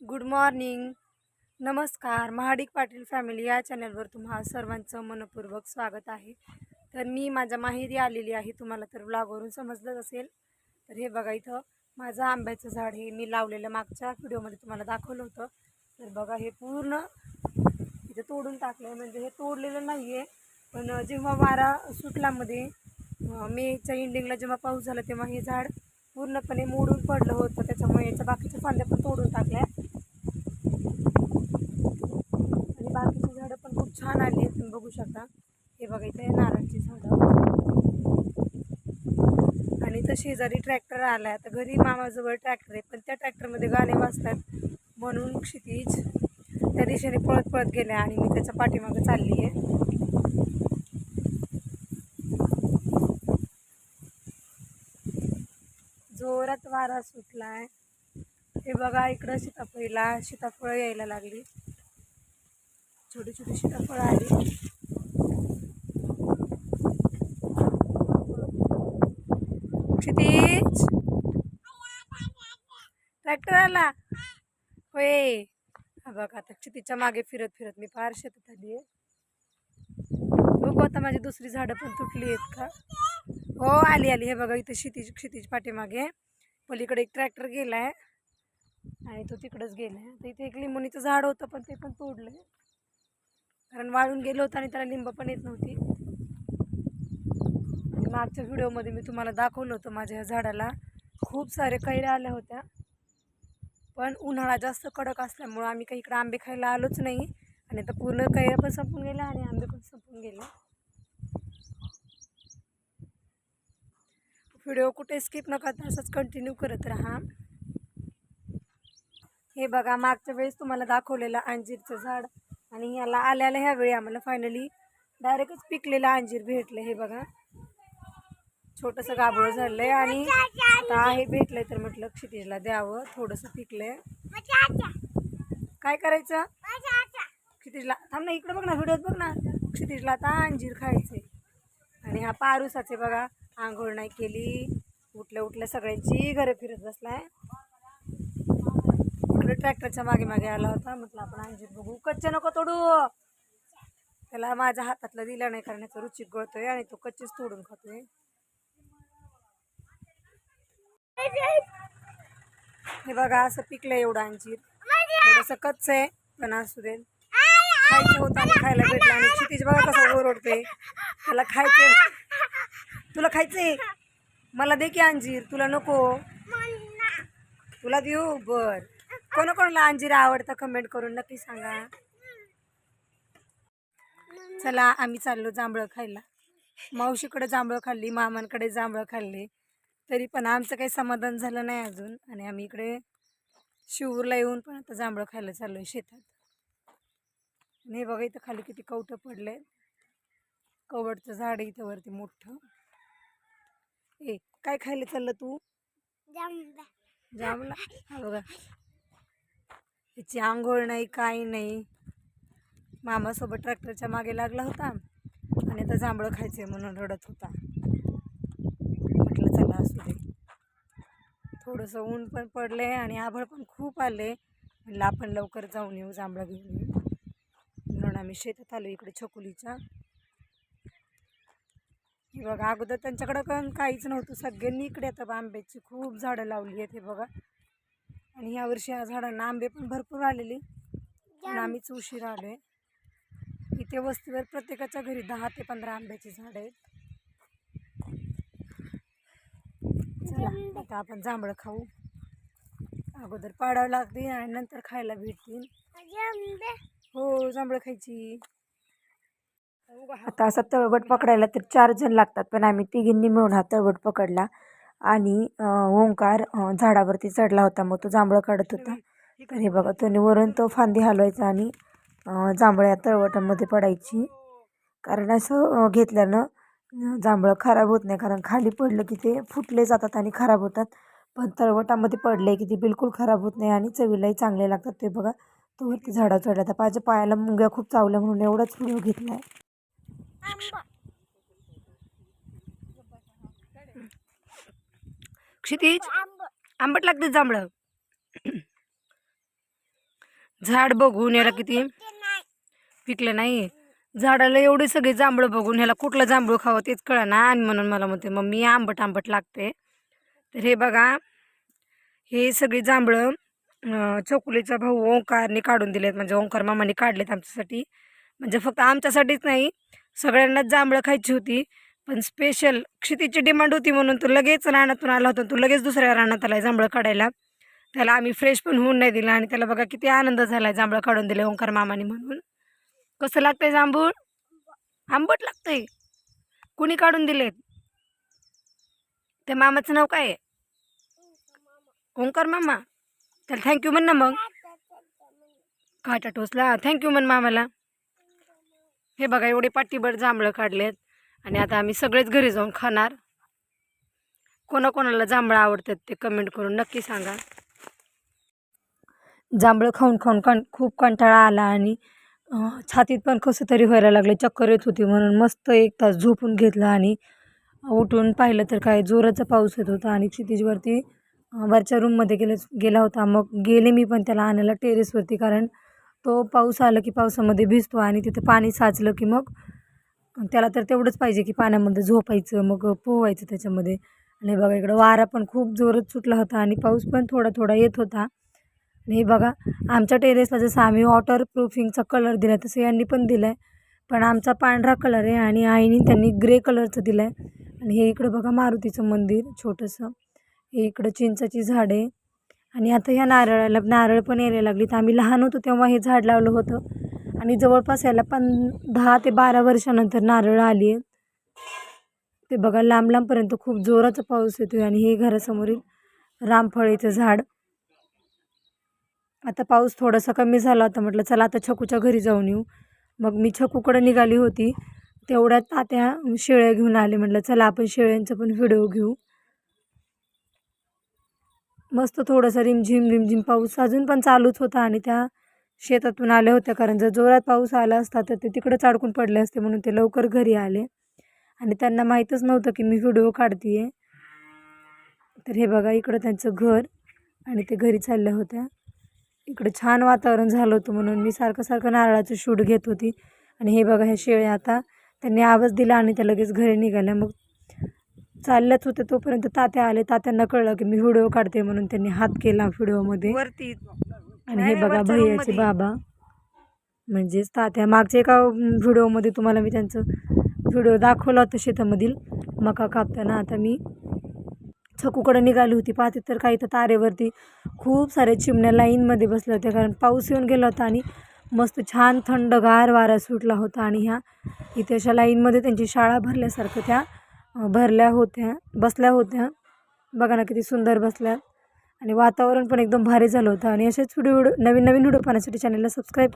Good morning. नमस्कार. Mahadik Patil family या चॅनलवर तुम्हा सर्वांचं मनपूर्वक स्वागत आहे. तर मी माझ्या माहेरी आलेली आहे. तुम्हाला तर व्लॉगवरून समजलंच असेल. तर हे बघा, इथं माझं आंब्याचं झाड हे मी लावलेलं मागच्या व्हिडिओमध्ये तुम्हाला दाखवलं होतं. तर बघा, हे पूर्ण इथं तोडून टाकलं. म्हणजे हे तोडलेलं नाही आहे, पण जेव्हा वारा सुटलामध्ये मेच्या एंडिंगला जेव्हा पाऊस झाला तेव्हा हे झाड पूर्णपणे मोडून पडलं होतं. त्याच्यामुळे याच्या बाकीच्या फांद्या पण तोडून टाकल्या आणि बाकीची झाडं पण खूप छान आली आहेत. तुम्ही बघू शकता. हे बघा, इथे नारळची झाडं आणि इथं शेजारी ट्रॅक्टर आला आहे. आता घरी मामाजवळ ट्रॅक्टर आहे, पण त्या ट्रॅक्टरमध्ये गाणे वाजतात म्हणून क्षितिज त्या दिशेने पळत पळत गेले आणि मी त्याच्या पाठीमागं चालली आहे. जोरात वारा सुटलाय. हे बघा, इकडं सीताफळ यायला लागली. छोटी छोटी सीताफळ आली. क्षितिज, ट्रॅक्टर आला होय. हा बघा, आता क्षितिजच्या मागे फिरत फिरत मी फार शेतात आली आहे. बघू आता माझी दुसरी झाडं पण तुटली आहेत का. हो, आली आली. हे बघा, इथे क्षितिज पाठीमागे पलीकडे एक ट्रॅक्टर गेलाय आणि तो तिकडंच गेलाय. तर इथे एक लिंबुनीचं झाड होतं, पण ते पण तोडलंय कारण वाळून गेलं होतं आणि त्याला लिंब पण येत नव्हती. आणि मागच्या व्हिडिओमध्ये मी तुम्हाला दाखवलं होतं माझ्या ह्या झाडाला खूप सारे कैऱ्या आल्या होत्या, पण उन्हाळा जास्त कडक असल्यामुळं आम्ही काही इकडे आंबे खायला आलोच नाही. आणि आता पूर्ण कैऱ्या पण संपून गेल्या आणि आंबे पण संपून गेले. व्हिडिओ कुठे स्किप न करता असंच कंटिन्यू करत राहा. हे बघा, मागच्या वेळेस तुम्हाला दाखवलेलं अंजीरचं झाड आणि याला आल्याला ह्यावेळी आम्हाला फायनली डायरेक्टच पिकलेलं अंजीर भेटलं. हे बघा, छोटंसं गाभोळं झालंय आणि आता हे भेटलंय तर म्हटलं क्षितिजला द्यावं. थोडंसं पिकलंय. काय करायचं क्षितिजला? थांब ना, इकडं बघ ना, व्हिडिओत बघ ना. क्षितिजला आता अंजीर खायचे. आणि हा पारुसाचे बघा, आंघोळ नाही केली, उठल्या उठल्या सगळ्यांची घरं फिरत बसलाय. इकडे ट्रॅक्टरच्या मागे मागे आला होता. म्हटलं आपण अंजीर बघू. कच्चे नको तोडू. त्याला माझ्या हातातलं दिलं नाही कारण याचा रुचिक गळतोय आणि तो कच्चेच तोडून खातोय. हे बघा, असं पिकलं एवढं अंजीर. थोडंसं कच्च आहे पण असू दे, खायचं होतं आणि खायला भेटलं. आणि क्षितिज बघा कसं ओरडते, त्याला खायचंय. तुला खायचंय? मला दे की अंजीर. तुला नको? तुला देऊ? बर. कोणाकोणाला अंजीर आवडतं कमेंट करून नक्की सांगा. चला, आम्ही चाललो जांभळं खायला. मावशीकडे जांभळं खाल्ली, मामांकडे जांभळं खाल्ली, तरी पण आमचं काही समाधान झालं नाही अजून. आणि आम्ही इकडे शिवूरला येऊन पण आता जांभळं खायला चाललो आहे शेतात. आणि हे बघा, इथं खाली किती कवटं पडले. कवडचं झाड इथं वरती मोठं. ए, काय खायला चाललं तू? जांभळा. हा बघा, याची आंघोळ नाही, काही नाही. मामासोबत ट्रॅक्टरच्या मागे लागला होता आणि आता जांभळं खायचे म्हणून रडत होता. म्हटलं चला असू दे. थोडंसं ऊन पण पडले आणि आभाळ पण खूप आले. म्हटलं आपण लवकर जाऊन येऊ, जांभळं घेऊन येऊ. म्हणून आम्ही शेतात आलो इकडे छकुलीच्या. हे बघा, अगोदर त्यांच्याकडं पण काहीच नव्हतं. सगळ्यांनी इकडे आता आंब्याची खूप झाडं लावली आहेत. हे बघा, आणि यावर्षी या झाडांना आंबे पण भरपूर आलेले, पण आम्हीच उशीर आलोय. इथे वस्तीवर प्रत्येकाच्या घरी 10 ते 15 आंब्याची झाड आहेत. चला, आता आपण जांभळं खाऊ. अगोदर पाडावं लागते आणि नंतर खायला भेटतील. हो, जांभळं खायची. आता असा तळवट पकडायला तर 4 जण लागतात, पण आम्ही तिघींनी मिळून हा तळवट पकडला. आणि ओंकार झाडावरती चढला होता, मग तो जांभळं काढत होता. तर हे बघा, त्याने वरून तो फांदी हलवायचा आणि जांभळ्या तळवटामध्ये पडायची. कारण असं घेतल्यानं जांभळं खराब होत नाही, कारण खाली पडलं की ते फुटले जातात आणि खराब होतात. पण तळवटामध्ये पडले की ते बिलकुल खराब होत नाही आणि चवीलाही चांगले लागतात. ते बघा, तो वरती झाडावर चढला. तर माझ्या पायाला मुंग्या खूप चावल्या म्हणून एवढाच व्हिडिओ घेतला आहे. क्षितिज, आंबट लागते जांभळं. झाड बघून याला किती पिकलं नाही. झाडाला एवढे सगळे जांभळं बघून ह्याला कुठलं जांभूळ खावं तेच कळना. आणि म्हणून मला म्हणते मम्मी आंबट आंबट लागते. तर हे बघा, हे सगळी जांभळं चकुलीचा भाऊ ओंकारने काढून दिलेत. म्हणजे ओंकार मामाने काढलेत आमच्यासाठी. म्हणजे फक्त आमच्यासाठीच नाही, सगळ्यांनाच जांभळं खायची होती. पण स्पेशल क्षितीची डिमांड होती म्हणून तो लगेच रानातून आला होता. तो लगेच दुसऱ्या रानात आला जांभळं काढायला. त्याला आम्ही फ्रेश पण होऊन नाही दिला. आणि त्याला बघा किती आनंद झाला जांभळं काढून दिले ओंकार मामाने म्हणून. कसं लागतंय जांभूळ? आंबट लागतंय. कुणी काढून दिलेत? त्या मामाचं नाव काय आहे? ओंकार मामा. त्याला थँक्यू म्हण ना मग. काटा टोचला, थँक्यू म्हण मामाला. हे बघा एवढे पाटीभर जांभळं काढलेत. आणि आता आम्ही सगळेच घरी जाऊन खाणार. कोणाकोणाला जांभळं आवडतात ते कमेंट करून नक्की सांगा. जांभळं खाऊन खाऊन खूप कंटाळा आला. आणि छातीत पण कसं तरी व्हायला लागलं, चक्कर येत होती. म्हणून मस्त 1 तास झोपून घेतलं. आणि उठून पाहिलं तर काय जोराचा पाऊस येत होता. आणि क्षितिजवरती वरच्या रूममध्ये गेला होता. मग गेले मी पण त्याला आणायला टेरेसवरती. कारण तो पाऊस आला की पावसामध्ये भिजतो. आणि तिथं पाणी साचलं की मग त्याला तर तेवढंच पाहिजे की पाण्यामध्ये झोपायचं, मग पोहायचं त्याच्यामध्ये. आणि बघा इकडं वारा पण खूप जोरात सुटला होता. आणि पाऊस पण थोडा थोडा येत होता. आणि हे बघा आमच्या टेरेसला जसं आम्ही वॉटर प्रूफिंगचा कलर दिला आहे तसं यांनी पण दिला आहे. पण आमचा पांढरा कलर आहे आणि आईने त्यांनी ग्रे कलरचं दिलं आहे. आणि हे इकडं बघा मारुतीचं मंदिर छोटंसं. हे इकडं चिंचाची झाड आहे. आणि आता ह्या नारळ पण यायला लागली. तर आम्ही लहान होतो तेव्हा हे झाड लावलं होतं. आणि जवळपास याला 10 ते 12 वर्षानंतर नारळ आली आहेत. ते बघा लांब लांबपर्यंत खूप जोराचा पाऊस येतोय. आणि हे घरासमोरील रामफळीचं झाड. आता पाऊस थोडासा कमी झाला होता, म्हटलं चला आता छकूच्या घरी जाऊन येऊ. मग मी छकूकडे निघाली होती, तेवढ्यात तात्या शेळ्या घेऊन आले. म्हटलं चला आपण शेळ्यांचा पण व्हिडिओ घेऊ. मस्त थोडासा रिमझिम पाऊस अजून पण चालूच होता. आणि त्या शेतातून आल्या होत्या, कारण जर जोरात पाऊस आला असता तर ते तिकडेच अडकून पडले असते. म्हणून ते लवकर घरी आले. आणि त्यांना माहीतच नव्हतं की मी व्हिडिओ काढते आहे. तर हे बघा इकडं त्यांचं घर. आणि ते घरी चालल्या होत्या. इकडे छान वातावरण झालं होतं म्हणून मी सारखं नारळाचं शूट घेत होती. आणि हे बघा हे शेळ्या आता त्यांनी आवाज दिला आणि त्या लगेच घरी निघाल्या. मग चालल्याच होते तोपर्यंत तात्या आले. तात्यांना कळलं की मी व्हिडिओ काढते म्हणून त्यांनी हात केला व्हिडिओमध्ये. आणि हे बघा भैयाचे बाबा म्हणजेच तात्या. मागच्या एका व्हिडिओमध्ये तुम्हाला मी त्यांचं व्हिडिओ दाखवला होता शेतामधील मका कापताना. आता मी छकूकडे निघाली होती. पाहते तर काही तर तारेवरती खूप सारे चिमण्या लाईनमध्ये बसल्या होत्या, कारण पाऊस येऊन गेला होता. आणि मस्त छान थंडगार वारा सुटला होता. आणि ह्या इथे अशा लाईनमध्ये त्यांची शाळा भरल्यासारखं त्या बसल्या होत्या. बघा ना किती सुंदर बसल्या. आणि वातावरण पण एकदम भारी झालं होतं. आणि असेच नवीन व्हिडिओ पाहण्यासाठी चॅनलला सबस्क्राईब